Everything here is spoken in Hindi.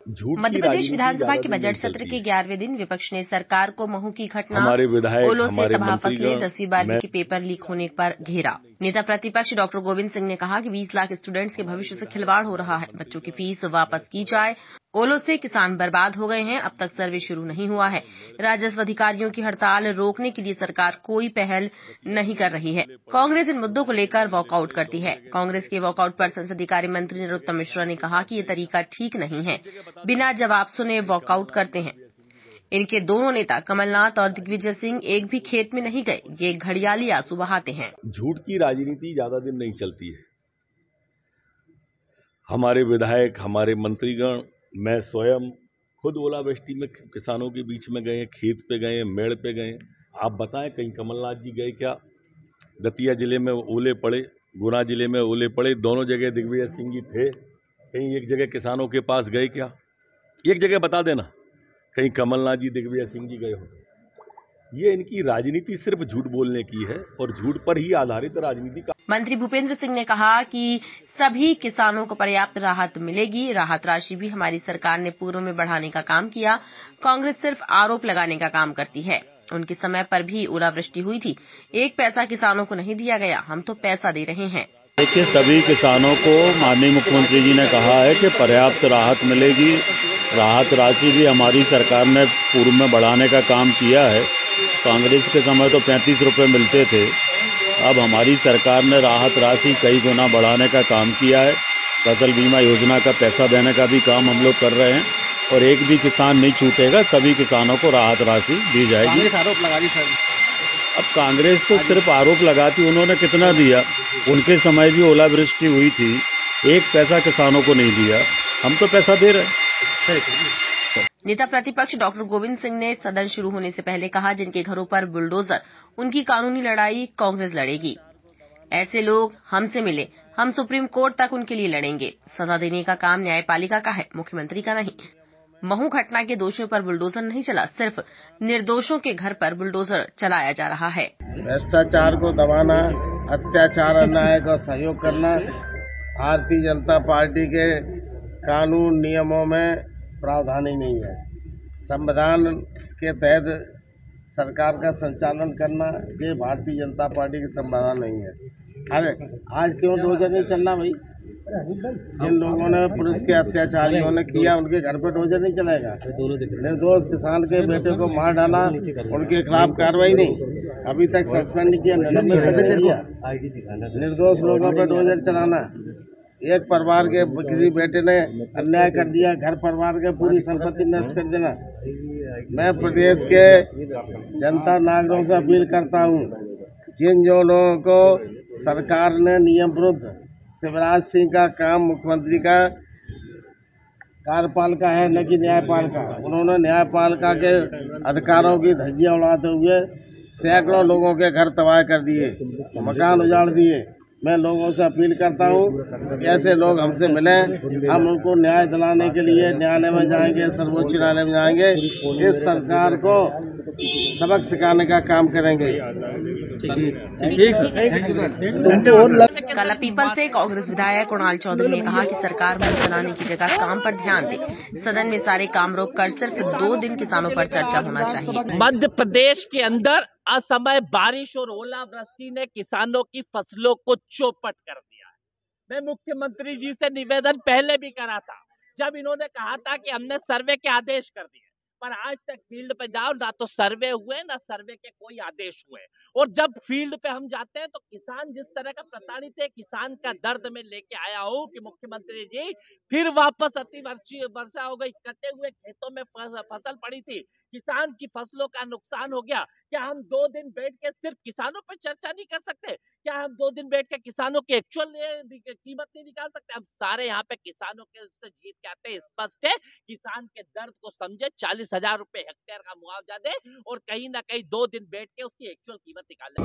झूठ मध्य प्रदेश विधानसभा के बजट सत्र के 11वें दिन विपक्ष ने सरकार को महू की घटना, हमारे विधायक, ओलों से हमारे तबाह फसलें, मंत्रीगण 10वीं 12वीं के पेपर लीक होने पर घेरा। नेता प्रतिपक्ष डॉक्टर गोविंद सिंह ने कहा कि 20 लाख स्टूडेंट्स के भविष्य से खिलवाड़ हो रहा है। बच्चों की फीस वापस की जाए। ओलों से किसान बर्बाद हो गए हैं, अब तक सर्वे शुरू नहीं हुआ है। राजस्व अधिकारियों की हड़ताल रोकने के लिए सरकार कोई पहल नहीं कर रही है। कांग्रेस इन मुद्दों को लेकर वॉकआउट करती है। कांग्रेस के वॉकआउट पर संसदीय कार्य मंत्री नरोत्तम मिश्रा ने कहा कि ये तरीका ठीक नहीं है, बिना जवाब सुने वॉकआउट करते हैं। इनके दोनों नेता कमलनाथ और दिग्विजय सिंह एक भी खेत में नहीं गए, ये घड़ियाली आंसू बहाते हैं। झूठ की राजनीति ज्यादा दिन नहीं चलती है। हमारे विधायक, हमारे मंत्रीगण, मैं स्वयं खुद ओलावृष्टि में किसानों के बीच में गए, खेत पे गए, मेड़ पे गए। आप बताएं, कहीं कमलनाथ जी गए क्या? दतिया जिले में ओले पड़े, गुना जिले में ओले पड़े, दोनों जगह दिग्विजय सिंह जी थे। कहीं एक जगह किसानों के पास गए क्या? एक जगह बता देना कहीं कमलनाथ जी, दिग्विजय सिंह जी गए हो। ये इनकी राजनीति सिर्फ झूठ बोलने की है और झूठ पर ही आधारित राजनीति का। मंत्री भूपेंद्र सिंह ने कहा कि सभी किसानों को पर्याप्त राहत मिलेगी। राहत राशि भी हमारी सरकार ने पूर्व में बढ़ाने का काम किया। कांग्रेस सिर्फ आरोप लगाने का काम करती है। उनके समय पर भी ओलावृष्टि हुई थी, एक पैसा किसानों को नहीं दिया गया। हम तो पैसा दे रहे हैं। देखिए, सभी किसानों को माननीय मुख्यमंत्री जी ने कहा है कि पर्याप्त राहत मिलेगी। राहत राशि भी हमारी सरकार ने पूर्व में बढ़ाने का काम किया है। कांग्रेस के समय तो 35 रुपये मिलते थे। अब हमारी सरकार ने राहत राशि कई गुना बढ़ाने का काम किया है। फसल बीमा योजना का पैसा देने का भी काम हम लोग कर रहे हैं और एक भी किसान नहीं छूटेगा। सभी किसानों को राहत राशि दी जाएगी। आरोप लगा रही सर। अब कांग्रेस तो सिर्फ आरोप लगाती, उन्होंने कितना दिया? उनके समय भी ओलावृष्टि हुई थी, एक पैसा किसानों को नहीं दिया। हम तो पैसा दे रहे हैं। नेता प्रतिपक्ष डॉक्टर गोविंद सिंह ने सदन शुरू होने से पहले कहा, जिनके घरों पर बुलडोजर, उनकी कानूनी लड़ाई कांग्रेस लड़ेगी। ऐसे लोग हमसे मिले, हम सुप्रीम कोर्ट तक उनके लिए लड़ेंगे। सजा देने का काम न्यायपालिका का है, मुख्यमंत्री का नहीं। महू घटना के दोषियों पर बुलडोजर नहीं चला, सिर्फ निर्दोषों के घर पर बुलडोजर चलाया जा रहा है। भ्रष्टाचार को दबाना, अत्याचार, अन्याय का सहयोग करना भारतीय जनता पार्टी के कानून नियमों में प्रावधान ही नहीं है। संविधान के तहत सरकार का संचालन करना ये भारतीय जनता पार्टी के संविधान नहीं है। अरे आज क्यों डोजर नहीं चलना भाई? जिन लोगों ने पुलिस के अत्याचारियों ने किया, उनके घर पे डोजर नहीं चलेगा। निर्दोष किसान के बेटे को मार डाला, उनके खिलाफ कार्रवाई नहीं, अभी तक सस्पेंड नहीं किया, निलंबित कर दिया। निर्दोष लोगों पे डोजर चलाना, एक परिवार के किसी बेटे ने अन्याय कर दिया, घर परिवार के पूरी संपत्ति नष्ट कर देना। मैं प्रदेश के जनता नागरिकों से अपील करता हूँ, जिन जो लोगों को सरकार ने नियम विरुद्ध, शिवराज सिंह का काम मुख्यमंत्री का कार्यपालिका है न कि न्यायपालिका। उन्होंने न्यायपालिका के अधिकारों की धज्जियां उड़ाते हुए सैकड़ों लोगों के घर तबाह कर दिए, मकान उजाड़ दिए। मैं लोगों से अपील करता हूँ कि ऐसे लोग हमसे मिलें, हम उनको न्याय दिलाने के लिए न्यायालय में जाएंगे, सर्वोच्च न्यायालय में जाएंगे, इस सरकार को सबक सिखाने का काम करेंगे। कला पीपल से कांग्रेस विधायक कुणाल चौधरी ने कहा कि सरकार मुंह चलाने की जगह काम पर ध्यान दे। सदन में सारे काम रोककर सिर्फ 2 दिन किसानों पर चर्चा होना चाहिए। मध्य प्रदेश के अंदर असमय बारिश और ओलावृष्टि ने किसानों की फसलों को चौपट कर दिया है। मैं मुख्यमंत्री जी से निवेदन पहले भी करा था, जब इन्होंने कहा था कि हमने सर्वे के आदेश कर दिए, पर आज तक फील्ड पे जाओ, ना तो सर्वे हुए ना सर्वे के कोई आदेश हुए। और जब फील्ड पे हम जाते हैं तो किसान जिस तरह का प्रताड़ित है, किसान का दर्द में लेके आया हूँ कि मुख्यमंत्री जी फिर वापस अति वर्षा हो गई, कटे हुए खेतों में फसल पड़ी थी, किसान की फसलों का नुकसान हो गया। क्या हम 2 दिन बैठ के सिर्फ किसानों पर चर्चा नहीं कर सकते? क्या हम 2 दिन बैठ के किसानों की एक्चुअल कीमत नहीं निकाल सकते? हम सारे यहाँ पे किसानों के उससे जीत के आते हैं। स्पष्ट है, किसान के दर्द को समझे, 40,000 रुपए हेक्टेयर का मुआवजा दे और कहीं ना कहीं 2 दिन बैठ के उसकी एक्चुअल कीमत निकाले।